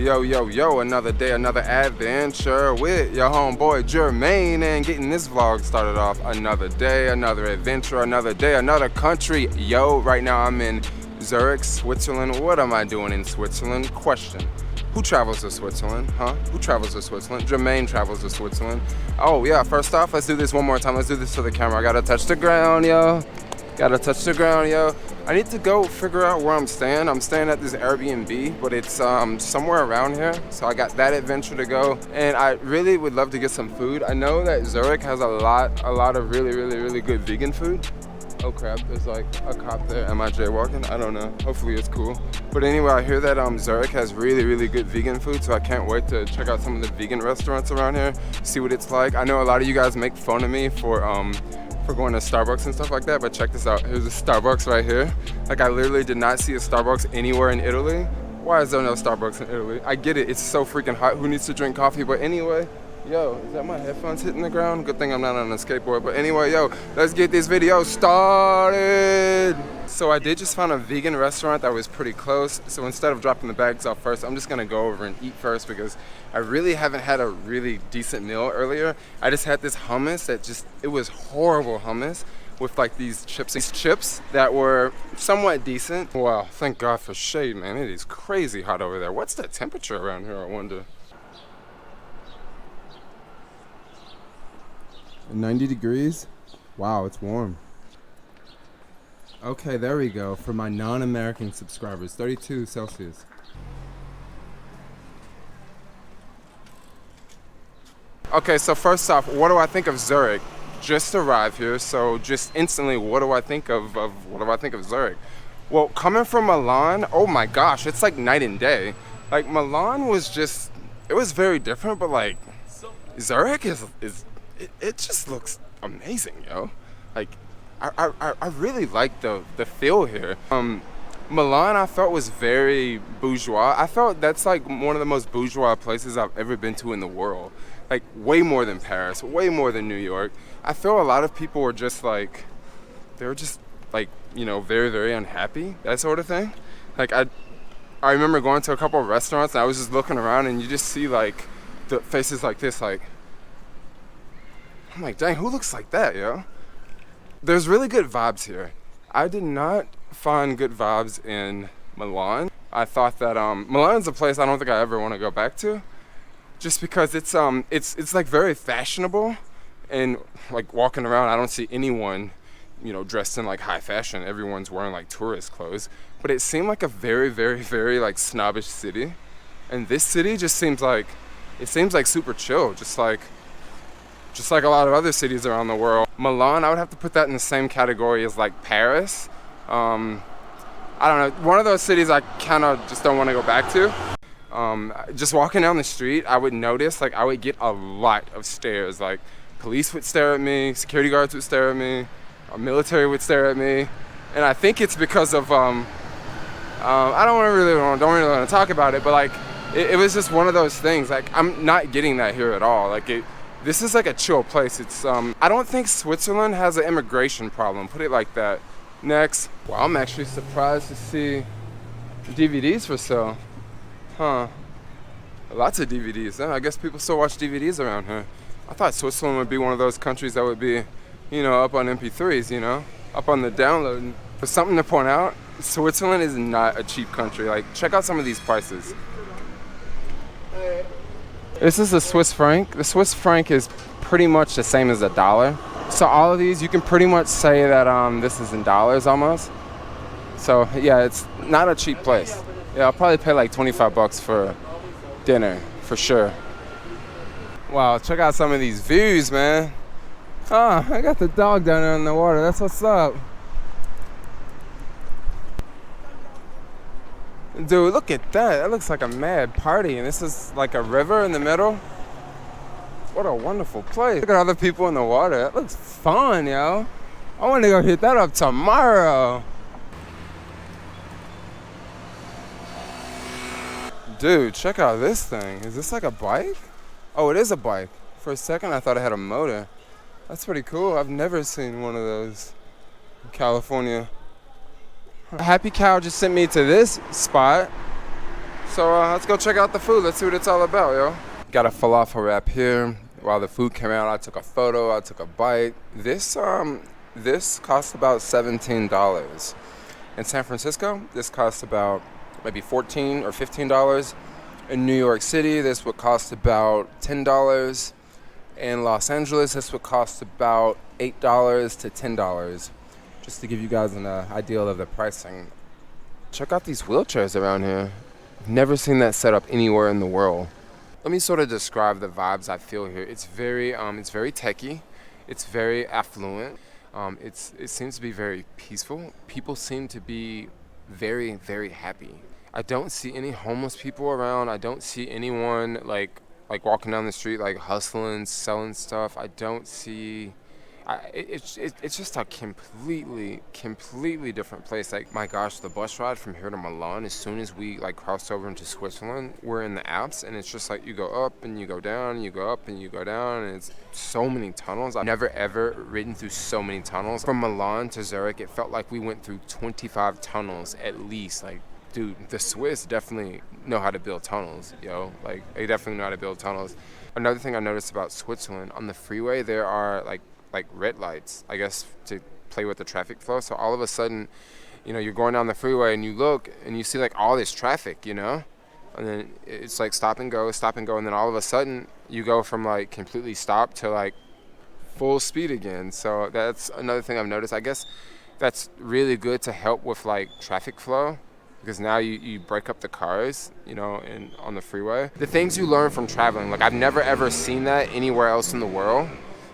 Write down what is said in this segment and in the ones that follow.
Yo, another day, another adventure with your homeboy Jermaine, and getting this vlog started off. Another day, another adventure, another day, another country. Yo, right now I'm in Zurich, Switzerland. What am I doing in Switzerland? Question. Who travels to Switzerland, huh? Who travels to Switzerland? Jermaine travels to Switzerland. Oh yeah, first off, let's do this one more time. Let's do this to the camera. I gotta touch the ground, yo. Gotta touch the ground, yo. I need to go figure out where I'm staying. I'm staying at this Airbnb, but it's somewhere around here. So I got that adventure to go. And I really would love to get some food. I know that Zurich has a lot of really good vegan food. Oh crap, there's like a cop there. Am I jaywalking? I don't know. Hopefully it's cool. But anyway, I hear that Zurich has really good vegan food, so I can't wait to check out some of the vegan restaurants around here, see what it's like. I know a lot of you guys make fun of me for going to Starbucks and stuff like that, but check this out. Here's a Starbucks right here. Like, I literally did not see a Starbucks anywhere in Italy. Why is there no Starbucks in Italy? I get it, it's so freaking hot. Who needs to drink coffee? But anyway, yo, is that my headphones hitting the ground? Good thing I'm not on a skateboard. But anyway, yo, let's get this video started. So I did just find a vegan restaurant that was pretty close. So instead of dropping the bags off first, I'm just gonna go over and eat first because I really haven't had a really decent meal earlier. I just had this hummus it was horrible hummus with like these chips that were somewhat decent. Wow, thank God for shade, man. It is crazy hot over there. What's the temperature around here, I wonder? 90 degrees? Wow, it's warm. Okay, there we go. For my non-American subscribers, 32 Celsius. Okay, so first off, what do I think of Zurich? Just arrived here, so just instantly, what do I think of Zurich? Well, coming from Milan, oh my gosh, it's like night and day. Like, Milan was just, it was very different, but like, Zurich it just looks amazing, yo. Like, I really like the feel here. Milan I felt was very bourgeois. I felt that's like one of the most bourgeois places I've ever been to in the world. Like, way more than Paris, way more than New York. I feel a lot of people were just like, they were just like, you know, very unhappy, that sort of thing. Like, I remember going to a couple of restaurants and I was just looking around and you just see like the faces like this, like, I'm like, dang, who looks like that, yo? There's really good vibes here. I did not find good vibes in Milan. I thought that Milan's a place I don't think I ever want to go back to, just because it's like very fashionable, and like walking around I don't see anyone, you know, dressed in like high fashion. Everyone's wearing like tourist clothes. But it seemed like a very like snobbish city, and this city just seems like super chill, just like a lot of other cities around the world. Milan, I would have to put that in the same category as like Paris. I don't know, one of those cities I kind of just don't want to go back to. Just walking down the street, I would notice, like, I would get a lot of stares. Like, police would stare at me, security guards would stare at me, military would stare at me. And I think it's because of, I don't really want to talk about it, but like, it was just one of those things. Like, I'm not getting that here at all. Like, this is like a chill place. It's I don't think Switzerland has an immigration problem, put it like that. Next. Wow, I'm actually surprised to see DVDs for sale. Huh. Lots of DVDs. I guess people still watch DVDs around here. I thought Switzerland would be one of those countries that would be, you know, up on MP3s, you know, up on the download. But something to point out, Switzerland is not a cheap country. Like, check out some of these prices. This is the Swiss franc. The Swiss franc is pretty much the same as a dollar. So all of these, you can pretty much say that this is in dollars almost. So yeah, it's not a cheap place. Yeah, I'll probably pay like 25 bucks for dinner, for sure. Wow, check out some of these views, man. Oh, I got the dog down there in the water. That's what's up. Dude, look at that. That looks like a mad party. And this is like a river in the middle. What a wonderful place. Look at other people in the water. That looks fun, yo. I want to go hit that up tomorrow. Dude, check out this thing. Is this like a bike? Oh, it is a bike. For a second, I thought it had a motor. That's pretty cool. I've never seen one of those in California. Happy Cow just sent me to this spot. So let's go check out the food. Let's see what it's all about, yo. Got a falafel wrap here. While the food came out, I took a photo. I took a bite. This cost about $17. In San Francisco, this costs about maybe $14 or $15. In New York City, this would cost about $10. In Los Angeles, this would cost about $8 to $10. Just to give you guys an idea of the pricing. Check out these wheelchairs around here. Never seen that set up anywhere in the world. Let me sort of describe the vibes I feel here. It's very techy. It's very affluent. It seems to be very peaceful. People seem to be very, very happy. I don't see any homeless people around. I don't see anyone like walking down the street like hustling, selling stuff. I don't see. It's just a completely different place. Like, my gosh, the bus ride from here to Milan, as soon as we like crossed over into Switzerland, we're in the Alps, and it's just like you go up and you go down, and you go up and you go down, and it's so many tunnels. I've never ever ridden through so many tunnels. From Milan to Zurich, it felt like we went through 25 tunnels at least. Like, dude, the Swiss definitely know how to build tunnels, yo. Like, they definitely know how to build tunnels. Another thing I noticed about Switzerland, on the freeway, there are like red lights, I guess, to play with the traffic flow. So all of a sudden, you're going down the freeway and you look and you see like all this traffic, and then it's like stop and go, and then all of a sudden you go from like completely stopped to like full speed again. So that's another thing I've noticed. I guess that's really good to help with like traffic flow, because now you break up the cars, and on the freeway. The things you learn from traveling, like I've never ever seen that anywhere else in the world.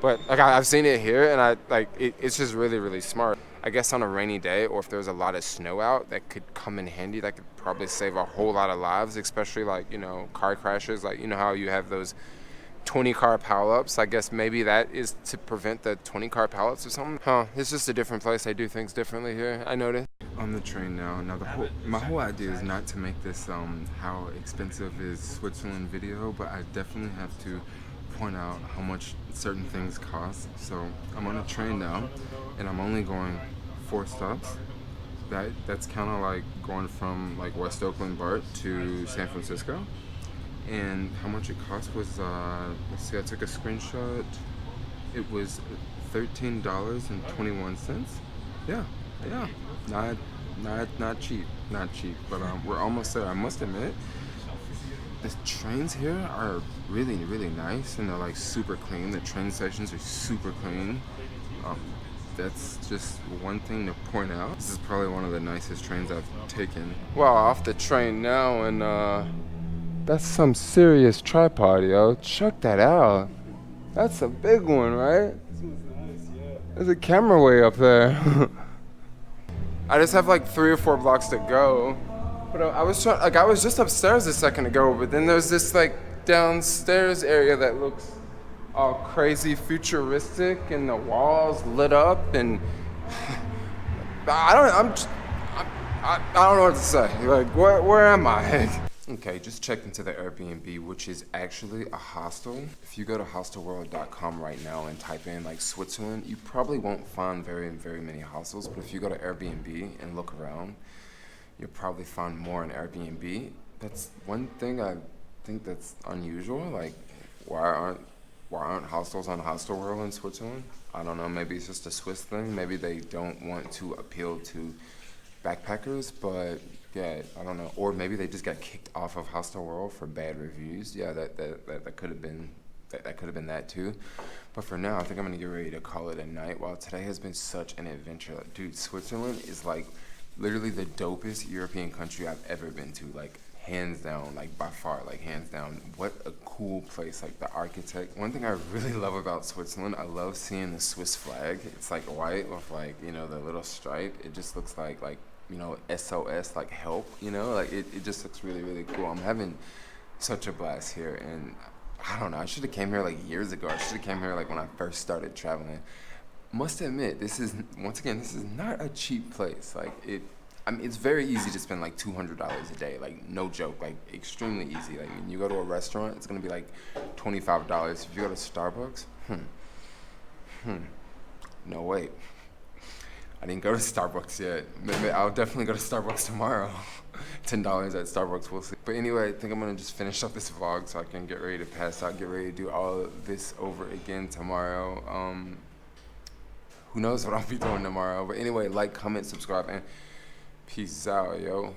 But like I've seen it here, and it's just really, really smart. I guess on a rainy day, or if there's a lot of snow out, that could come in handy. That could probably save a whole lot of lives, especially like, car crashes. Like, how you have those 20-car pileups. I guess maybe that is to prevent the 20-car pileups or something. It's just a different place. They do things differently here, I noticed. On the train now. Now my whole idea is not to make this how expensive is Switzerland video, but I definitely have to point out how much certain things cost. So I'm on a train now, and I'm only going 4 stops. That's kind of like going from like West Oakland BART to San Francisco. And how much it cost was, let's see, I took a screenshot. It was $13.21. Yeah, not cheap, but we're almost there. I must admit, the trains here are really, really nice, and they're like super clean. The train stations are super clean. That's just one thing to point out. This is probably one of the nicest trains I've taken. Wow, off the train now, and that's some serious tripod, yo. Check that out. That's a big one, right? This one's nice, yeah. There's a camera way up there. I just have like 3 or 4 blocks to go. But I was just upstairs a second ago, but then there's this like downstairs area that looks all crazy futuristic, and the walls lit up, and I don't know what to say. Like, where am I? Okay, just checked into the Airbnb, which is actually a hostel. If you go to hostelworld.com right now and type in like Switzerland, you probably won't find very, very many hostels. But if you go to Airbnb and look around, you'll probably find more on Airbnb. That's one thing I think that's unusual. Like, why aren't hostels on Hostel World in Switzerland? I don't know. Maybe it's just a Swiss thing. Maybe they don't want to appeal to backpackers. But yeah, I don't know. Or maybe they just got kicked off of Hostel World for bad reviews. Yeah, that could have been that too. But for now, I think I'm gonna get ready to call it a night. Wow, today has been such an adventure. Dude, Switzerland is like literally the dopest European country I've ever been to, like hands down, like by far, like hands down. What a cool place, like the architect. One thing I really love about Switzerland, I love seeing the Swiss flag. It's like white with like, the little stripe. It just looks like SOS, like help, like it just looks really, really cool. I'm having such a blast here, and I don't know, I should have came here like years ago. I should have came here like when I first started traveling. Must admit, this is not a cheap place. Like it's very easy to spend like $200 a day. Like, no joke, like extremely easy. Like when you go to a restaurant, it's gonna be like $25. If you go to Starbucks, no wait. I didn't go to Starbucks yet. Maybe I'll definitely go to Starbucks tomorrow. $10 at Starbucks, we'll see. But anyway, I think I'm gonna just finish up this vlog so I can get ready to pass out, get ready to do all of this over again tomorrow. Who knows what I'll be doing tomorrow. But anyway, like, comment, subscribe, and peace out, yo.